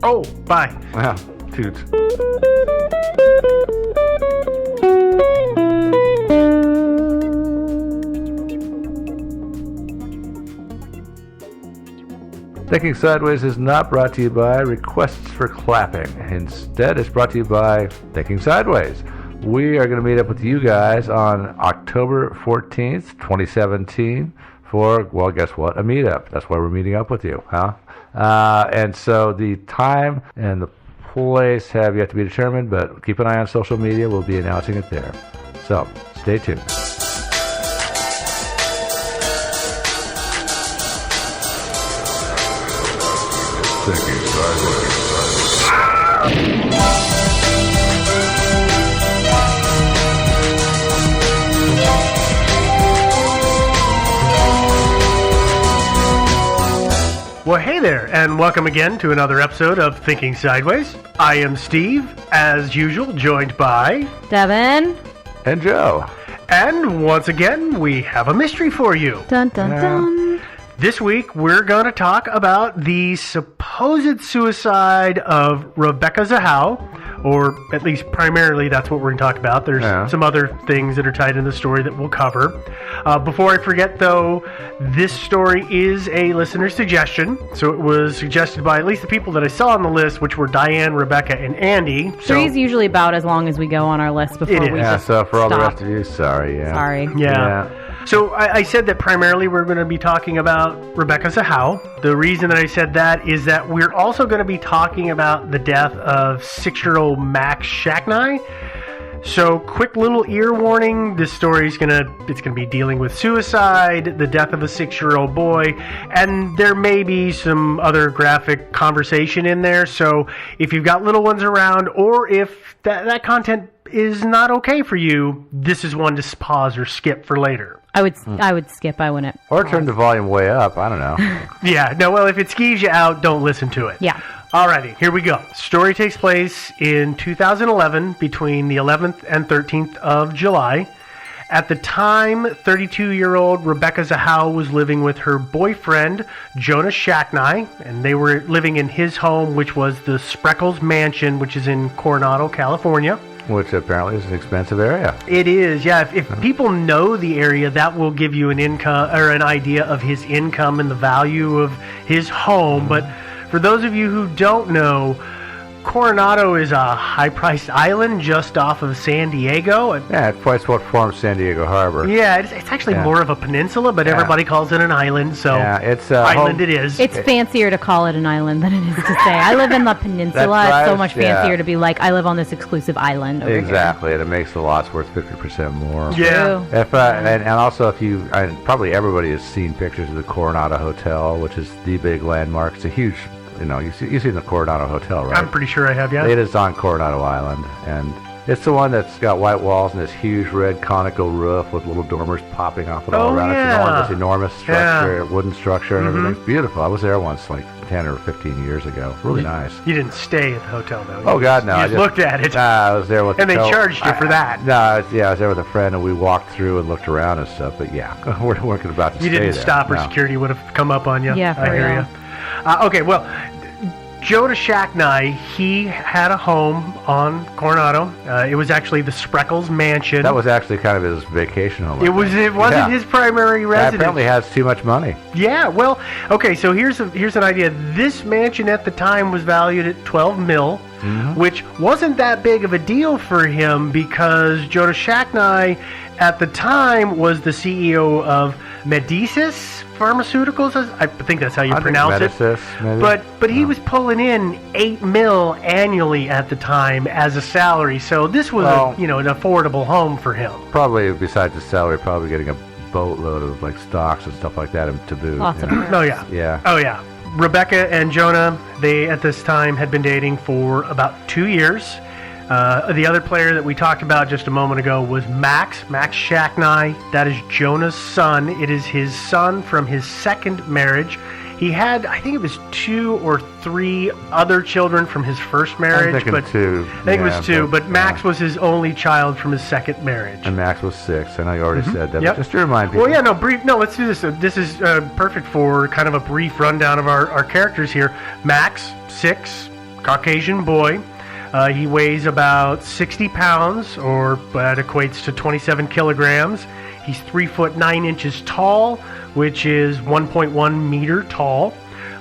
Oh, bye. Wow, toots. Thinking Sideways is not brought to you by requests for clapping. Instead, it's brought to you by Thinking Sideways. We are going to meet up with you guys on October 14th, 2017 for, well, guess what? A meetup. That's why we're meeting up with you, huh? And so the time and the place have yet to be determined, but keep an eye on social media. We'll be announcing it there. So, stay tuned. Thinking Sideways. Well, hey there, and welcome again to another episode of Thinking Sideways. I am Steve, as usual, joined by... Devin. And Joe. And once again, we have a mystery for you. Dun, dun, dun. This week, we're going to talk about the supposed suicide of Rebecca Zahau, or at least primarily that's what we're going to talk about. There's some other things that are tied in the story that we'll cover. Before I forget, though, this story is a listener suggestion. So it was suggested by at least the people that I saw on the list, which were Diane, Rebecca, and Andy. Three's usually about as long as we go on our list before we just so for all stop. the rest of you, sorry. Sorry. Yeah. So I said that primarily we're going to be talking about Rebecca Zahau. The reason that I said that is that we're also going to be talking about the death of 6-year-old Max Shacknai. So quick little ear warning, this story is going to be dealing with suicide, the death of a 6-year-old boy, and there may be some other graphic conversation in there. So if you've got little ones around, or if that content is not okay for you, this is one to pause or skip for later. I would skip. I wouldn't. Or turn the volume way up. I don't know. Yeah. No, well, if it skeeves you out, don't listen to it. Yeah. Alrighty, here we go. Story takes place in 2011 between the 11th and 13th of July. At the time, 32-year-old Rebecca Zahau was living with her boyfriend, Jonah Shacknai, and they were living in his home, which was the Spreckles Mansion, which is in Coronado, California. Which apparently is an expensive area. It is, yeah. If people know the area, that will give you an income or an idea of his income and the value of his home. But for those of you who don't know, Coronado is a high-priced island just off of San Diego. Yeah, it's what forms San Diego Harbor. Yeah, it's actually more of a peninsula, but everybody calls it an island, so it's island it is. It's fancier to call it an island than it is to say, I live in the peninsula. It's so much fancier to be like, I live on this exclusive island over Exactly, here. and it makes the lots worth 50% more. Yeah. If and also if you, probably everybody has seen pictures of the Coronado Hotel, which is the big landmark. It's a huge... you've seen the Coronado Hotel, right? I'm pretty sure I have, yeah. It is on Coronado Island, and it's the one that's got white walls and this huge red conical roof with little dormers popping off it all around. Yeah. It's enormous structure, wooden structure, and everything. It's beautiful. I was there once, like 10 or 15 years ago. Really nice. You didn't stay at the hotel, though. Oh, God, no. You just looked at it. I was there with and they charged you for that. I was there with a friend, and we walked through and looked around and stuff, but yeah, we weren't about to stay there. You didn't stop or security would have come up on you. Yeah, for I hear you. Okay, well... Jonah Shacknai, he had a home on Coronado. It was actually the Spreckles Mansion. That was actually kind of his vacation home. It wasn't his primary residence. Apparently has too much money. Yeah, well, okay, so here's an idea. This mansion at the time was valued at $12 million, which wasn't that big of a deal for him because Jonah Shacknai at the time was the CEO of Medicis Pharmaceuticals. I think that's how you pronounce it. Maybe. But he was pulling in $8 million annually at the time as a salary, so this was an affordable home for him. Probably besides the salary, probably getting a boatload of like stocks and stuff like that to boot. Awesome. Oh yeah. Yeah. Oh yeah. Rebecca and Jonah, they at this time had been dating for about 2 years. The other player that we talked about just a moment ago was Max Shacknai. That is Jonah's son. It is his son from his second marriage. He had, I think it was 2 or 3 other children from his first marriage. I think it was 2, but Max was his only child from his second marriage. And Max was 6. I know you already said that, but just to remind people. Well, yeah, let's do this. This is perfect for kind of a brief rundown of our characters here. Max, 6, Caucasian boy. He weighs about 60 pounds, or that equates to 27 kilograms. He's 3 foot 9 inches tall, which is 1.1 meter tall.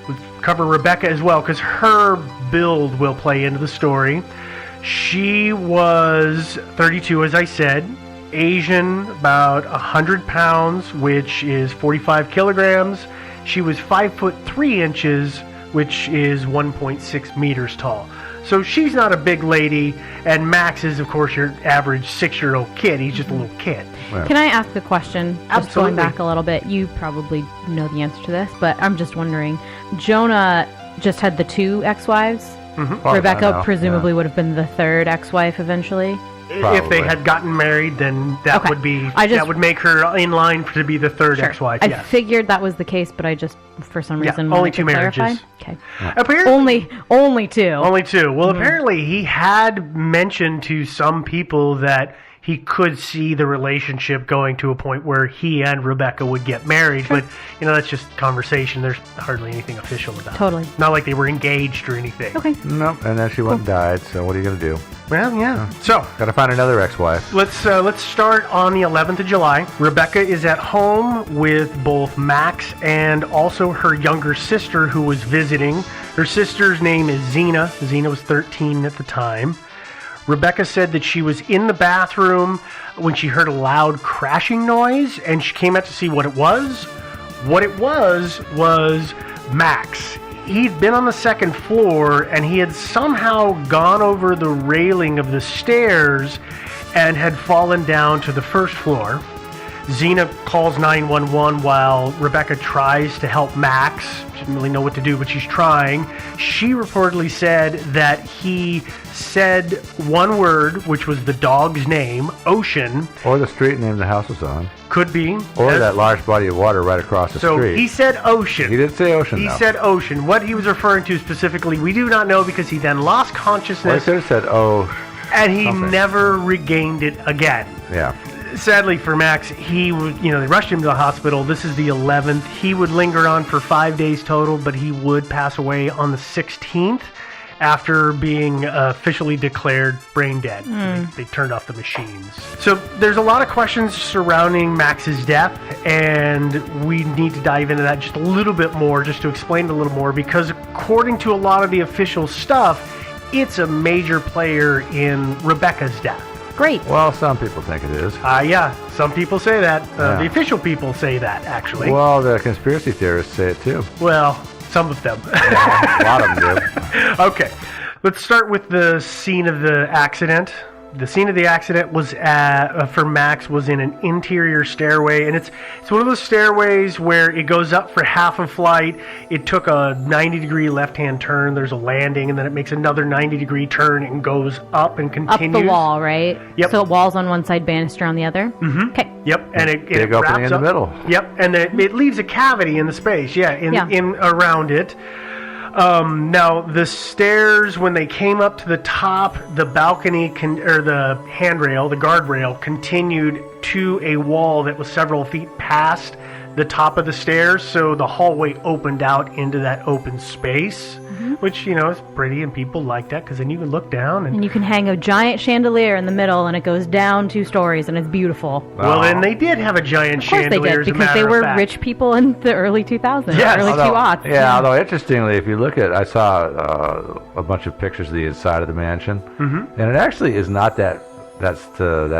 We'll cover Rebecca as well, because her build will play into the story. She was 32, as I said. Asian, about 100 pounds, which is 45 kilograms. She was 5 foot 3 inches, which is 1.6 meters tall. So she's not a big lady, and Max is, of course, your average 6-year-old kid. He's just a little kid. Well, Can I ask a question? Absolutely. Just going back a little bit. You probably know the answer to this, but I'm just wondering. Jonah just had the 2 ex-wives. Rebecca presumably would have been the 3rd ex-wife eventually. Probably. If they had gotten married, then that would be that would make her in line to be the 3rd ex-wife. I figured that was the case, but I just for some reason only wanted 2 to clarify. marriages. Okay. Apparently, only 2. Only 2. Well, apparently he had mentioned to some people that he could see the relationship going to a point where he and Rebecca would get married, but that's just conversation. There's hardly anything official about it. Totally. Not like they were engaged or anything. Okay. Nope. And then she went and died. So what are you gonna do? Well, yeah. So Got to find another ex-wife. let's start on the 11th of July. Rebecca is at home with both Max and also her younger sister who was visiting. Her sister's name is Xena. Xena was 13 at the time. Rebecca said that she was in the bathroom when she heard a loud crashing noise, and she came out to see what it was. What it was Max. He'd been on the 2nd floor, and he had somehow gone over the railing of the stairs and had fallen down to the 1st floor. Xena calls 911 while Rebecca tries to help Max. She doesn't really know what to do, but she's trying. She reportedly said that he said one word, which was the dog's name, Ocean. Or the street name the house was on. Could be. Or that large body of water right across the So street. he said Ocean. He did say Ocean, He though. said Ocean. What he was referring to specifically, we do not know, because he then lost Well, he consciousness could have said, oh, and he something. never regained it again. yeah. Sadly for Max, he would, they rushed him to the hospital. This is the 11th. He would linger on for 5 days total, but he would pass away on the 16th after being officially declared brain dead. They turned off the machines. So there's a lot of questions surrounding Max's death, and we need to dive into that just a little bit more, just to explain it a little more, because according to a lot of the official stuff, it's a major player in Rebecca's death. Great. Well, some people think it is. Yeah, some people say that. The official people say that, actually. Well, the conspiracy theorists say it too. Well, some of them. A lot of them do. Okay, let's start with the scene of the accident. The scene of the accident was for Max was in an interior stairway, and it's one of those stairways where it goes up for half a flight. It took a 90-degree left-hand turn. There's a landing, and then it makes another 90-degree turn and goes up and continues. Up the wall, right? Yep. So walls on one side, banister on the other? Mm-hmm. Okay. Yep, and it Big opening wraps in up. the middle. Yep, and it leaves a cavity in the space. In around it. Now, the stairs, when they came up to the top, the balcony, or the handrail, the guardrail, continued to a wall that was several feet past the top of the stairs, so the hallway opened out into that open space, which, is pretty, and people like that, because then you can look down. And you can hang a giant chandelier in the middle, and it goes down 2 stories, and it's beautiful. Well, then they did have a giant Of course chandelier, they did, because they were rich people in the early 2000s, Yes. early 2-aughts. Yeah, although interestingly, if you look at, I saw a bunch of pictures of the inside of the mansion, and it actually is not that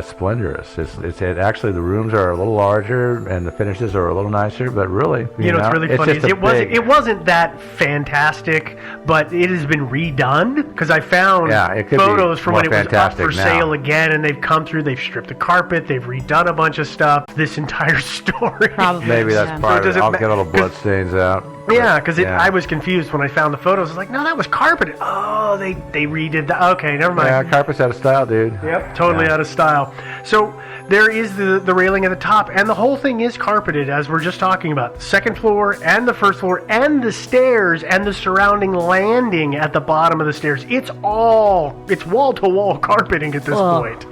splendorous. It's actually, the rooms are a little larger and the finishes are a little nicer, but really, it's really funny. It wasn't that fantastic, but it has been redone, because I found photos from when it was up for sale again, and they've come through, they've stripped the carpet, they've redone a bunch of stuff. This entire story. Probably. Maybe that's part of it. I'll get all the blood stains out. Yeah, because I was confused when I found the photos. I was like, no, that was carpeted. Oh, they redid that. Okay, never mind. Yeah, carpet's out of style, dude. Yep, totally out of style. So there is the railing at the top, and the whole thing is carpeted, as we're just talking about. Second floor and the 1st floor and the stairs and the surrounding landing at the bottom of the stairs. It's wall-to-wall carpeting at this point.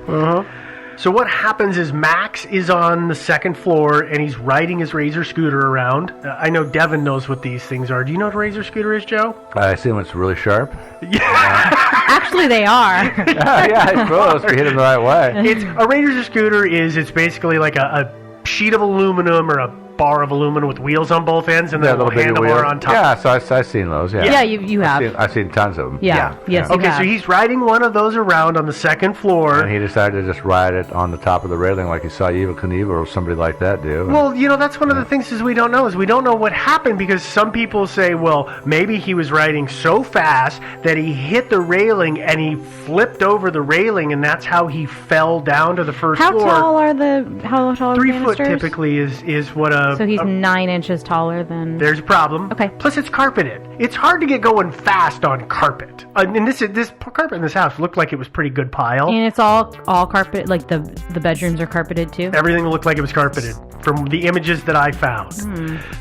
So what happens is Max is on the second floor and he's riding his Razor scooter around. I know Devin knows what these things are. Do you know what a Razor scooter is, Joe? I assume it's really sharp. Actually, they are. Yeah, it's close. We hit them the right way. It's a Razor scooter it's basically like a sheet of aluminum or a bar of aluminum with wheels on both ends and then a little handlebar on top. Yeah, so I've seen those. Yeah, yeah, you have. I've seen tons of them. Yeah. Yes. Okay, so he's riding one of those around on the second floor. And he decided to just ride it on the top of the railing like you saw Evel Knievel or somebody like that do. Well, that's one of the things we don't know what happened, because some people say, well, maybe he was riding so fast that he hit the railing and he flipped over the railing, and that's how he fell down to the first floor. How tall are the 3 foot typically is what a... So he's 9 inches taller than... There's a problem. Okay. Plus, it's carpeted. It's hard to get going fast on carpet. And this carpet in this house looked like it was pretty good pile. And it's all carpet, like the bedrooms are carpeted too? Everything looked like it was carpeted from the images that I found.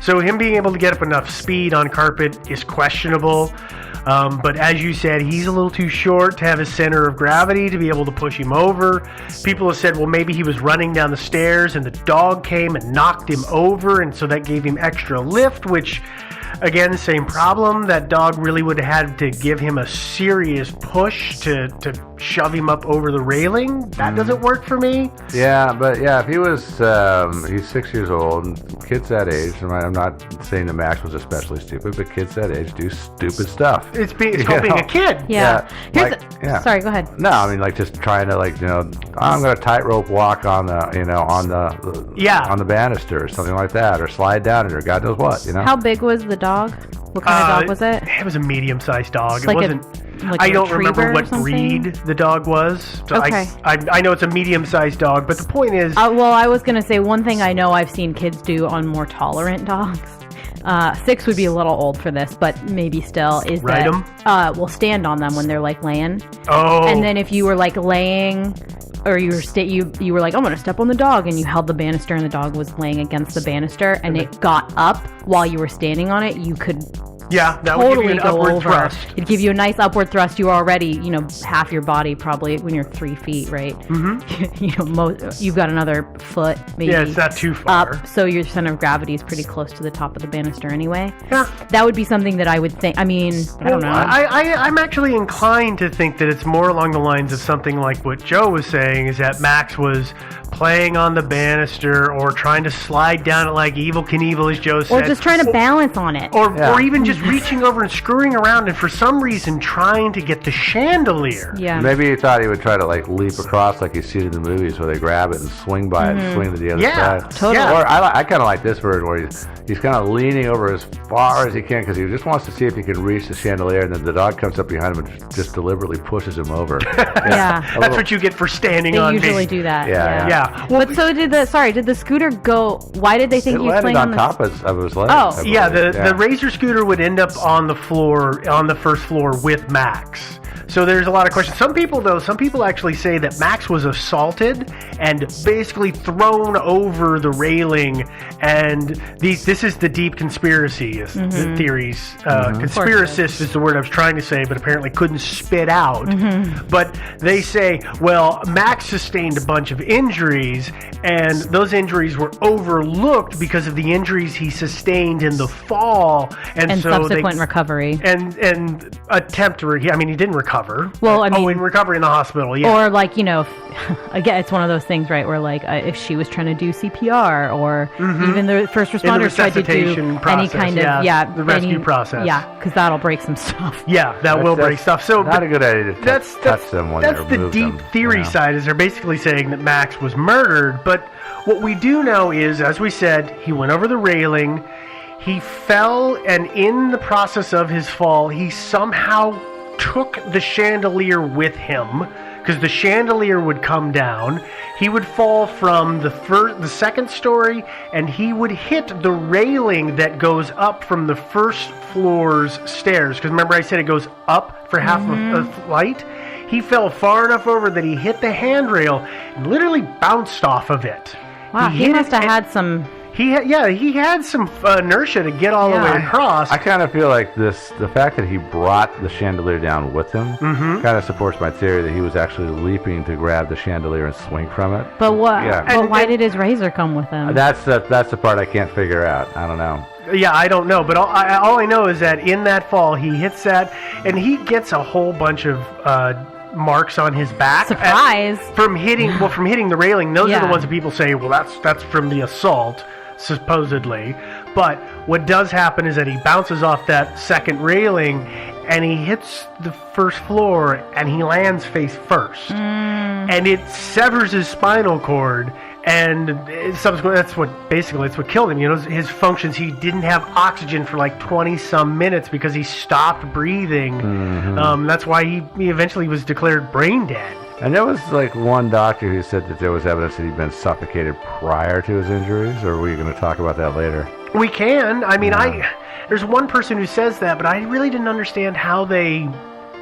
So him being able to get up enough speed on carpet is questionable. But as you said, he's a little too short to have his center of gravity to be able to push him over. People have said, well, maybe he was running down the stairs and the dog came and knocked him over, and so that gave him extra lift, which, again, same problem. That dog really would have had to give him a serious push to shove him up over the railing. That doesn't work for me. Yeah, but if he was, he's 6 years old, and kids that age, I'm not saying that Max was especially stupid, but kids that age do stupid stuff. It's called being a kid. Yeah. Sorry, go ahead. No, I mean, like, just trying to, like, I'm going to tightrope walk on the, on the banister or something like that, or slide down it, or God knows what, How big was the dog? What kind of dog was it? It was a medium-sized dog. Like it wasn't... I don't remember what breed the dog was. So okay. I know it's a medium-sized dog, but the point is... well, I was going to say, one thing I know I've seen kids do on more tolerant dogs, 6 would be a little old for this, but maybe still, is Ride that we'll stand on them when they're like laying. Oh. And then if you were like laying... Or you were like, I'm going to step on the dog, and you held the banister and the dog was laying against the banister and it got up while you were standing on it, you could that totally would give you an upward thrust. It'd give you a nice upward thrust. You're already, half your body probably when you're 3 feet, right? Mm-hmm. You've got another foot, maybe. Yeah, it's not too far. Up, so your center of gravity is pretty close to the top of the banister anyway. Yeah. That would be something that I would think. I mean, I don't know. I'm actually inclined to think that it's more along the lines of something like what Joe was saying, is that Max was playing on the banister or trying to slide down it like Evel Knievel, as Joe said. Or just trying to balance on it. Or even just reaching over and screwing around and for some reason trying to get the chandelier. Yeah. Maybe he thought he would try to like leap across like you see it in the movies where they grab it and swing by it and swing to the other side. Totally. Yeah. Or I kind of like this version where he's kind of leaning over as far as he can because he just wants to see if he can reach the chandelier, and then the dog comes up behind him and just deliberately pushes him over. Yeah. That's what you get for standing on me. They usually do that. Yeah. Well, but so did the scooter go? Why did they think he was playing on top of his leg? Oh, yeah. The Razor scooter would end up on the floor, on the first floor with Max. So there's a lot of questions. Some people actually say that Max was assaulted and basically thrown over the railing, and this is the deep conspiracy the theories. Conspiracist is the word I was trying to say, but apparently couldn't spit out. But they say, well, Max sustained a bunch of injuries, and those injuries were overlooked because of the injuries he sustained in the fall, and so subsequent recovery and attempt to. He didn't recover. Well, I mean, in recovery in the hospital, yeah. Or like, again, it's one of those things, right? Where like, if she was trying to do CPR, or even the first responders tried to do process, any kind of the rescue process, because that'll break some stuff. Yeah, that will break stuff. So not a good idea to touch them when that's the deep theory side. Is they're basically saying that Max was murdered, but what we do know is, as we said, he went over the railing, he fell, and in the process of his fall, he somehow took the chandelier with him, because the chandelier would come down. He would fall from the second story, and he would hit the railing that goes up from the first floor's stairs. Because remember I said it goes up for half of a flight? He fell far enough over that he hit the handrail and literally bounced off of it. Wow, he must have had some He had some inertia to get all the way across. I kind of feel like the fact that he brought the chandelier down with him kind of supports my theory that he was actually leaping to grab the chandelier and swing from it. But what? Yeah. But why did his razor come with him? That's the part I can't figure out. I don't know. Yeah, I don't know, but all I know is that in that fall he hits that, and he gets a whole bunch of marks on his back. Surprise! From hitting the railing. Those are the ones that people say, well, that's from the assault, supposedly. But what does happen is that he bounces off that second railing, and he hits the first floor, and he lands face first. And it severs his spinal cord. And subsequently, that's what killed him. You know, his functions. He didn't have oxygen for like 20-some minutes because he stopped breathing. That's why he eventually was declared brain dead. And there was like one doctor who said that there was evidence that he'd been suffocated prior to his injuries. Or were you going to talk about that later? We can. I mean, there's one person who says that, but I really didn't understand how they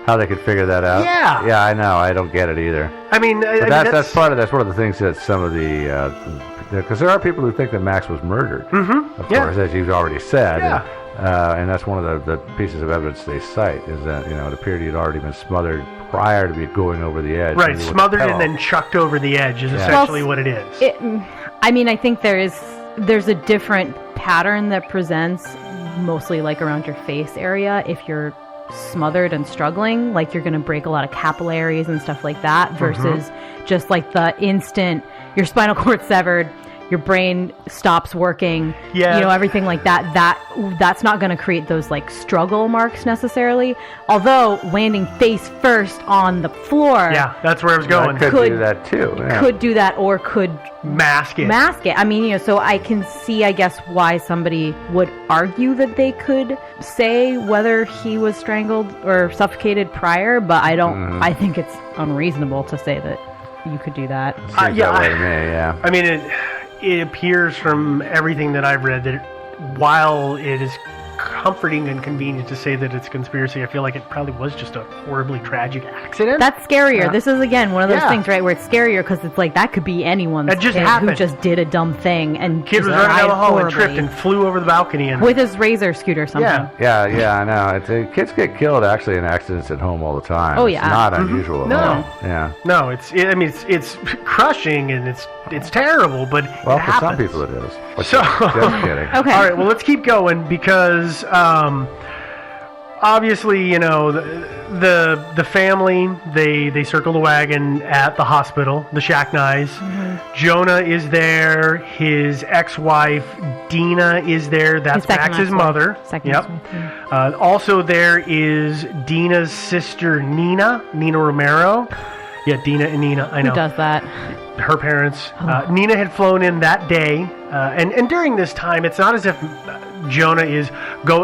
could figure that out. Yeah, I know. I don't get it either. I mean, that's one of the things that some of the because there are people who think that Max was murdered. Of course, as you've already said. And that's one of the pieces of evidence they cite is that it appeared he had already been smothered prior to going over the edge. Right, smothered and then chucked over the edge is essentially what it is. I mean, I think there's a different pattern that presents mostly like around your face area if you're smothered and struggling, like you're going to break a lot of capillaries and stuff like that versus just like the instant your spinal cord severed, your brain stops working, everything like that's not going to create those like struggle marks necessarily, although landing face first on the floor, that's where I was going, could do that too, could do that or could mask it. I mean, so I can see, I guess, why somebody would argue that they could say whether he was strangled or suffocated prior, but I think it's unreasonable to say that you could do that. That way to me, I mean, it appears from everything that I've read that while it is comforting and convenient to say that it's a conspiracy, I feel like it probably was just a horribly tragic accident. That's scarier. This is, again, one of those things, right, where it's scarier because it's like that could be anyone's kid who just did a dumb thing and kid was running down the hall and tripped and flew over the balcony with his razor scooter or something. Yeah, I know. Kids get killed actually in accidents at home all the time. Oh yeah, it's not unusual at all. Yeah. No, it's crushing and it's terrible, but for some people it is. So just kidding. Okay. All right. Well, let's keep going because obviously, the family they circle the wagon at the hospital, the Shacknais. Jonah is there. His ex-wife Dina is there. That's Max's mother. Also there is Dina's sister Nina Romero. Yeah, Dina and Nina. I know. Who does that? Her parents. Nina had flown in that day, and during this time, it's not as if Jonah is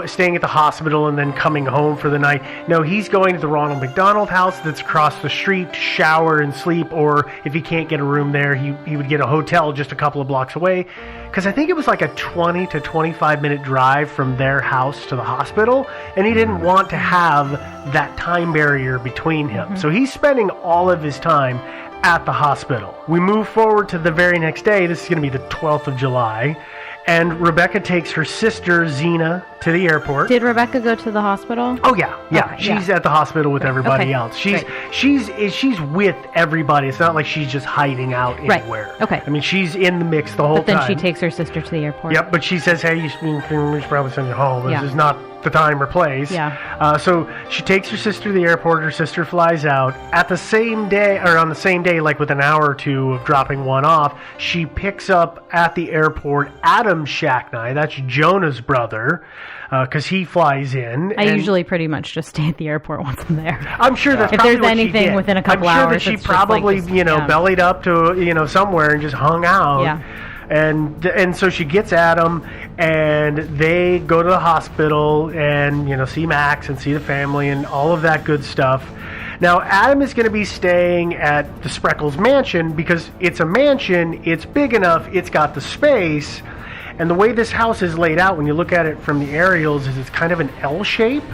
staying at the hospital and then coming home for the night. No, he's going to the Ronald McDonald house that's across the street to shower and sleep, or if he can't get a room there, he would get a hotel just a couple of blocks away, because I think it was like a 20 to 25 minute drive from their house to the hospital, and he didn't want to have that time barrier between him. So he's spending all of his time at the hospital. We move forward to the very next day. This is going to be the 12th of July. And Rebecca takes her sister, Zena, to the airport. Did Rebecca go to the hospital? Oh, yeah. Okay, she's at the hospital with everybody else. She's with everybody. It's not like she's just hiding out anywhere. Right. Okay. I mean, she's in the mix the whole time. But then she takes her sister to the airport. Yep, but she says, hey, we should probably send you home. This is not the time or place. Yeah. So she takes her sister to the airport. Her sister flies out. At the same day, or on the same day, like with an hour or two of dropping one off, she picks up at the airport Adam Shacknai. That's Jonah's brother, because he flies in. I usually pretty much just stay at the airport once I'm there. I'm sure that's if probably there's what anything she did. within a couple hours. I'm sure that she probably, bellied up to, somewhere and just hung out. Yeah. And so she gets Adam, and they go to the hospital and, see Max and see the family and all of that good stuff. Now, Adam is going to be staying at the Spreckles mansion because it's a mansion, it's big enough, it's got the space, and the way this house is laid out, when you look at it from the aerials, is it's kind of an L shape.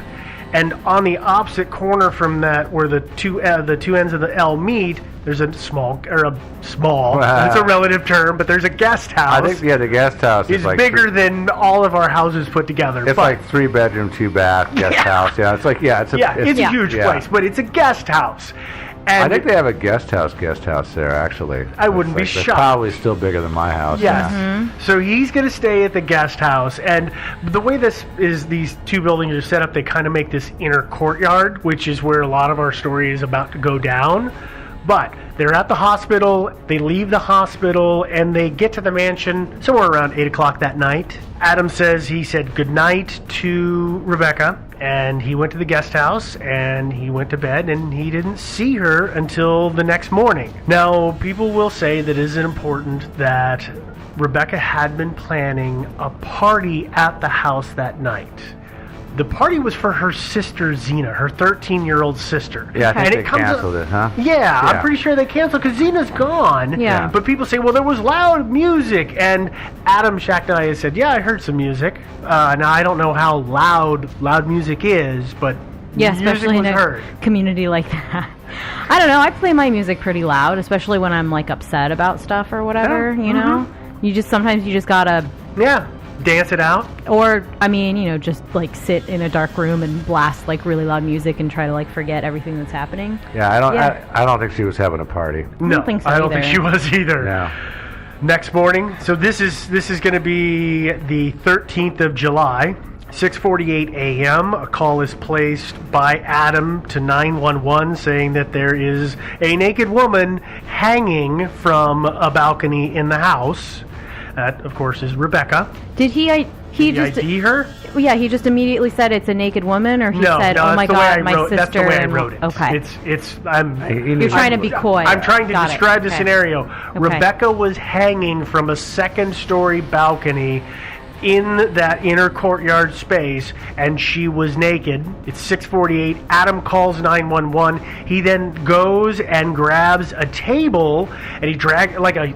And on the opposite corner from that, where the two ends of the L meet, there's a small. It's a relative term, but there's a guest house. I think the guest house is like bigger than all of our houses put together. It's like 3-bedroom, 2-bath guest house. Yeah, it's a huge place, but it's a guest house. And I think they have a guest house there, actually. I wouldn't be It's shocked. probably still bigger than my house. Yes. Yeah. So he's going to stay at the guest house. And the way these two buildings are set up, they kind of make this inner courtyard, which is where a lot of our story is about to go down. But they're at the hospital, they leave the hospital, and they get to the mansion somewhere around 8 o'clock that night. Adam says he said goodnight to Rebecca, and he went to the guest house, and he went to bed, and he didn't see her until the next morning. Now, people will say that it is important that Rebecca had been planning a party at the house that night. The party was for her sister Xena, her 13-year-old sister. Yeah, I think they canceled it, huh? Yeah, I'm pretty sure they canceled because Xena's gone. Yeah. But people say, well, there was loud music. And Adam Shacknai has said, yeah, I heard some music. Now, I don't know how loud music is, but music especially was in a heard. community like that. I don't know. I play my music pretty loud, especially when I'm like upset about stuff or whatever, you know? Sometimes you just gotta... Yeah. Dance it out. Or, I mean, just like sit in a dark room and blast like really loud music and try to like forget everything that's happening. Yeah, I don't think she was having a party. No, don't think so I don't either. think she was either. No. Next morning, so this is going to be the 13th of July, 6:48 a.m. A call is placed by Adam to 911 saying that there is a naked woman hanging from a balcony in the house. That, of course, is Rebecca. Did he just ID her? Yeah, he just immediately said it's a naked woman, or he No, said, "Oh my God, my sister." That's the way I wrote it. Okay. You're trying to be coy. I'm trying to describe the Okay. scenario. Okay. Rebecca was hanging from a second-story balcony in that inner courtyard space, and she was naked. It's 6:48. Adam calls 911. He then goes and grabs a table, and he drags like a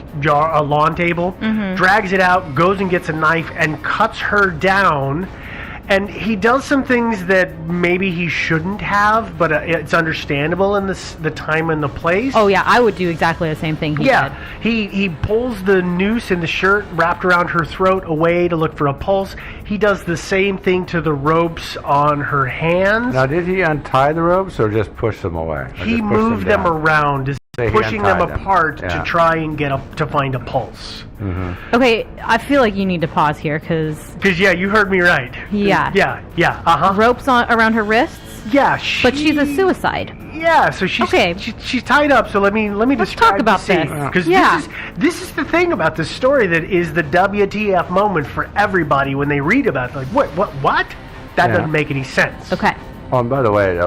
lawn table, drags it out, goes and gets a knife and cuts her down. And he does some things that maybe he shouldn't have, but it's understandable in the time and the place. Oh yeah, I would do exactly the same thing he did. He pulls the noose in the shirt wrapped around her throat away to look for a pulse. He does the same thing to the ropes on her hands. Now, did he untie the ropes or just push them away? He moved them around, Say he pushing them untied them. apart Yeah. to try and to find a pulse. Okay, I feel like you need to pause here because Because you heard me right. Yeah. Yeah. ropes around her wrists, Yeah, but she's a suicide. Yeah, so she's Okay. she's tied up. So let me describe talk about the scene. this. Because Yeah. this is the thing about this story that is the WTF moment for everybody when they read about it. Like what? That Yeah. doesn't make any sense. Okay. Oh, and by the way,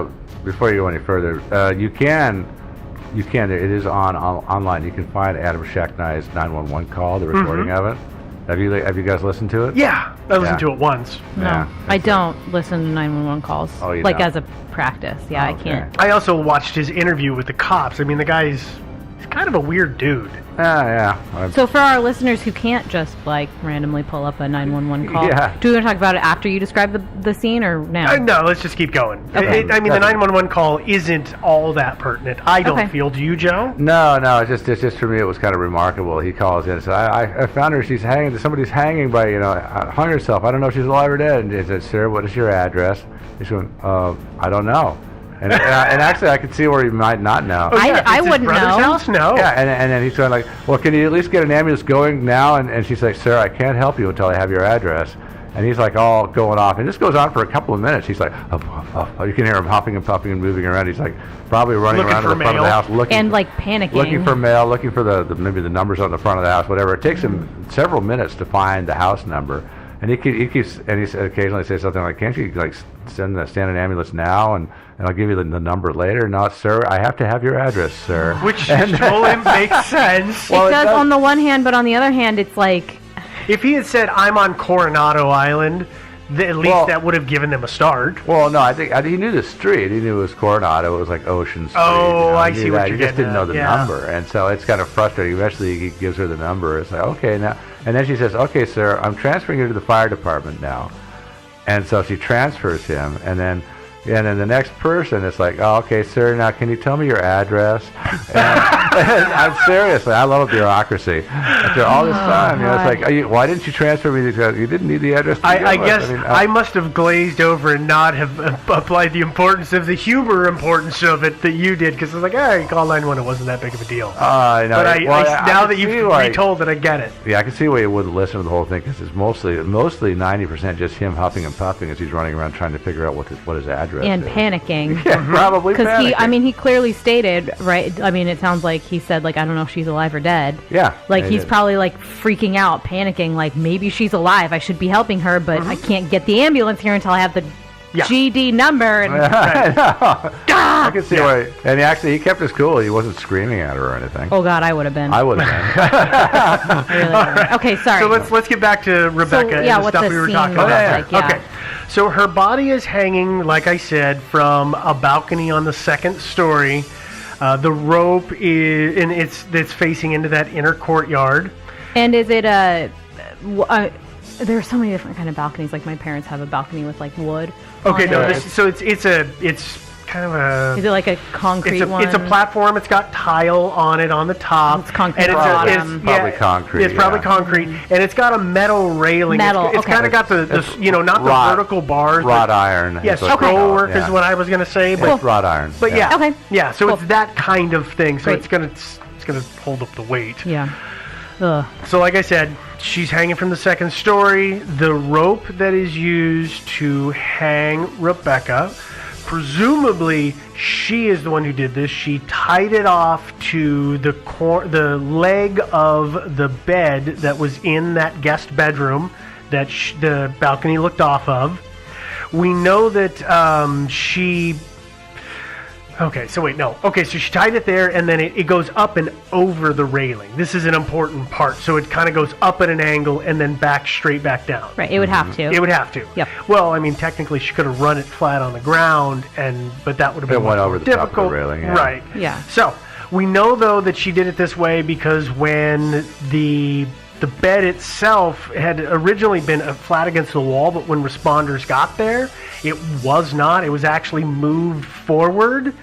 before you go any further, you can. It is online. You can find Adam Shacknai's 911 call, the recording of it. Have you guys listened to it? Yeah, I listened Yeah. to it once. No, Yeah, I don't listen to 911 calls. Oh, you like don't? as a practice. Yeah, I Okay. can't. I also watched his interview with the cops. I mean, the guy's he's kind of a weird dude. Yeah. So for our listeners who can't just like randomly pull up a 911 call, Yeah. do we want to talk about it after you describe the scene or now? No, let's just keep going. Okay. I mean, the 911 call isn't all that pertinent. I don't Okay. feel. Do you, Joe? No. It's just for me. It was kind of remarkable. He calls in and said, "I found her. She's hanging. Somebody's hanging by hung herself. I don't know if she's alive or dead." And he said, "Sir, what is your address?" He's going, "I don't know." And actually, I could see where he might not know. Oh, yeah, I it's his wouldn't brother's know. house? No. Yeah, and then he's going like, "Well, can you at least get an ambulance going now?" And she's like, "Sir, I can't help you until I have your address." And he's like all going off, and this goes on for a couple of minutes. He's like, you can hear him hopping and puffing and moving around. He's like probably running Looking around to for the front of the mail. house, looking And like panicking. looking for mail, looking for the maybe the numbers on the front of the house, whatever. It takes him several minutes to find the house number, and he keeps and he occasionally says something like, "Can't you like stand an ambulance now and I'll give you the number later?" "No, sir, I have to have your address, sir." Which totally makes sense. It does on the one hand, but on the other hand, it's like If he had said, "I'm on Coronado Island," at least that would have given them a start. Well, no, I think he knew the street. He knew it was Coronado. It was like Ocean Street. Oh, I He knew see what that. you're He just getting didn't know at, the yeah. number, and so it's kind of frustrating. Eventually, he gives her the number. It's like, okay, now, and then she says, "Okay, sir, I'm transferring you to the fire department now," and so she transfers him, and then And then the next person, it's like, oh, okay, sir, now can you tell me your address? And I'm seriously, I love bureaucracy. After all this time, it's like, why didn't you transfer me? You didn't need the address. I guess I must have glazed over and not have applied the importance of the humor importance of it that you did, because I was like, hey, call 911, it wasn't that big of a deal. No, but now that you've retold it, I get it. Yeah, I can see why you wouldn't listen to the whole thing, because it's mostly 90% just him huffing and puffing as he's running around trying to figure out what his address and is. Panicking. Yeah, probably panicking. He clearly stated, right? I mean, it sounds like he said, like, I don't know if she's alive or dead. Yeah. Like, he's probably, like, freaking out, panicking, like, maybe she's alive. I should be helping her, but I can't get the ambulance here until I have the GD number. And I can see why. And he kept his cool. He wasn't screaming at her or anything. Oh, God, I would have been. I would have been. Really right. Okay, sorry. So let's get back to Rebecca and the stuff we were talking about. Okay. So her body is hanging, like I said, from a balcony on the second story. The rope is, and it's facing into that inner courtyard. And is it there are so many different kind of balconies. Like my parents have a balcony with like wood. Okay, no. It's kind of a. Is it like a concrete one? It's a platform. It's got tile on it on the top. It's concrete. And it's probably concrete. It's probably concrete, and it's got a metal railing. It's kind of got the not the vertical bars. Wrought iron. Yes, scroll work is what I was going to say. But it's wrought iron. But okay. Yeah. So it's that kind of thing. So it's gonna hold up the weight. Yeah. Ugh. So like I said, she's hanging from the second story. The rope that is used to hang Rebecca, presumably she is the one who did this. She tied it off to the leg of the bed that was in that guest bedroom that the balcony looked off of. We know that she... Okay, so wait, no. Okay, so she tied it there, and then it goes up and over the railing. This is an important part. So it kind of goes up at an angle and then straight back down. Right, it would have to. It would have to. Yep. Well, I mean, technically she could have run it flat on the ground, but that would have been went over the difficult. top of the railing. Yeah. Right. Yeah. So we know, though, that she did it this way because when the bed itself had originally been flat against the wall, but when responders got there, it was not. It was actually moved forward.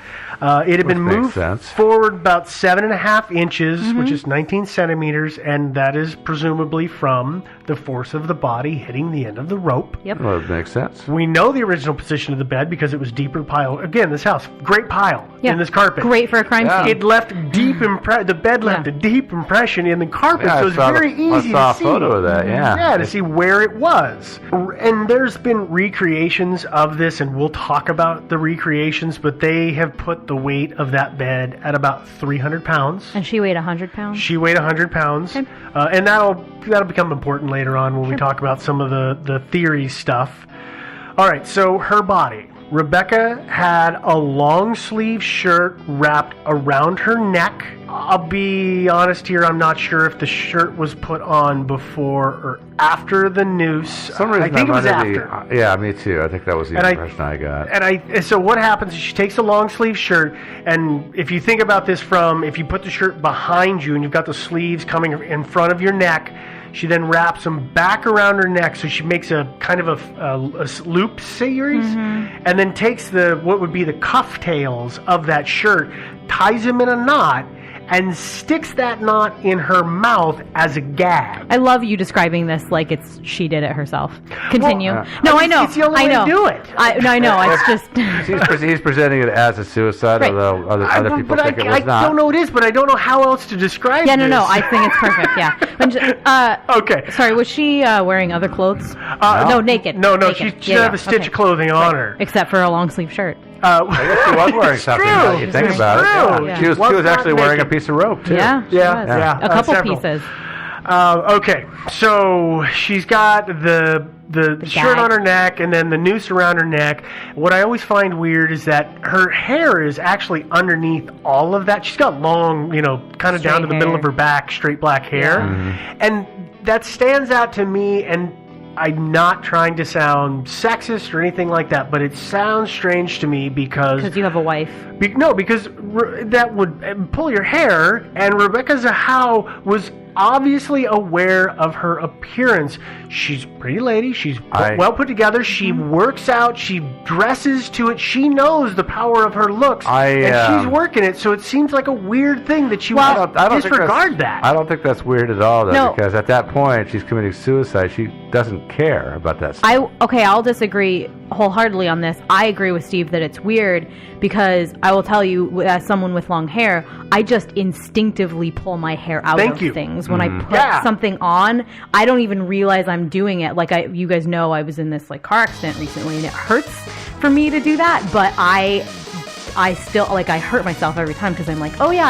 It had been moved forward about 7.5 inches, which is 19 centimeters, and that is presumably from the force of the body hitting the end of the rope. Yep. Well, it makes sense. We know the original position of the bed because it was deeper pile. Again, this house, great pile in this carpet. Great for a crime scene. It left deep the bed left a deep impression in the carpet, so it's very easy to see. I saw a photo of that, Yeah, to see where it was. And there's been recreations of this, and we'll talk about the recreations, but they have put the weight of that bed at about 300 pounds. And she weighed 100 pounds? She weighed 100 pounds. Okay. And that'll become important later on when we talk about some of the theory stuff. All right, so her body. Rebecca had a long sleeve shirt wrapped around her neck. I'll be honest here, I'm not sure if the shirt was put on before or after the noose. I think it was after. Yeah, me too. I think that was the impression I got. And so what happens is she takes a long sleeve shirt, and if you think about this if you put the shirt behind you and you've got the sleeves coming in front of your neck, she then wraps them back around her neck, so she makes a kind of a loop series, and then takes what would be the cuff tails of that shirt, ties them in a knot, and sticks that knot in her mouth as a gag. I love you describing this like she did it herself. Continue. Well, I know. It's the only way to do it. I know. It's just... He's presenting it as a suicide, although other people think it was not. I don't know it is, but I don't know how else to describe this. No, I think it's perfect, yeah. Okay. Sorry, was she wearing other clothes? No, naked. No, she didn't have a stitch of clothing on her. Except for a long sleeve shirt. I guess she was wearing something now you think about it. Yeah. She was actually wearing a piece of rope, too. Yeah. A couple pieces. Okay, so she's got the shirt on her neck and then the noose around her neck. What I always find weird is that her hair is actually underneath all of that. She's got long, kind of down to the middle of her back, straight black hair. Yeah. And that stands out to me, and I'm not trying to sound sexist or anything like that, but it sounds strange to me because you have a wife. Because that would pull your hair, and Rebecca Zahau was obviously aware of her appearance. She's a pretty lady. She's well put together. She works out. She dresses to it. She knows the power of her looks, and she's working it. So it seems like a weirld thing that you would disregard that. I don't think that's weird at all, though, because at that point she's committing suicide. She doesn't care about that stuff. I'll disagree wholeheartedly on this. I agree with Steve that it's weird because I will tell you, as someone with long hair, I just instinctively pull my hair out of things. When I put something on, I don't even realize I'm doing it. Like you guys know, I was in this car accident recently, and it hurts for me to do that. But I still I hurt myself every time because I'm like, oh yeah,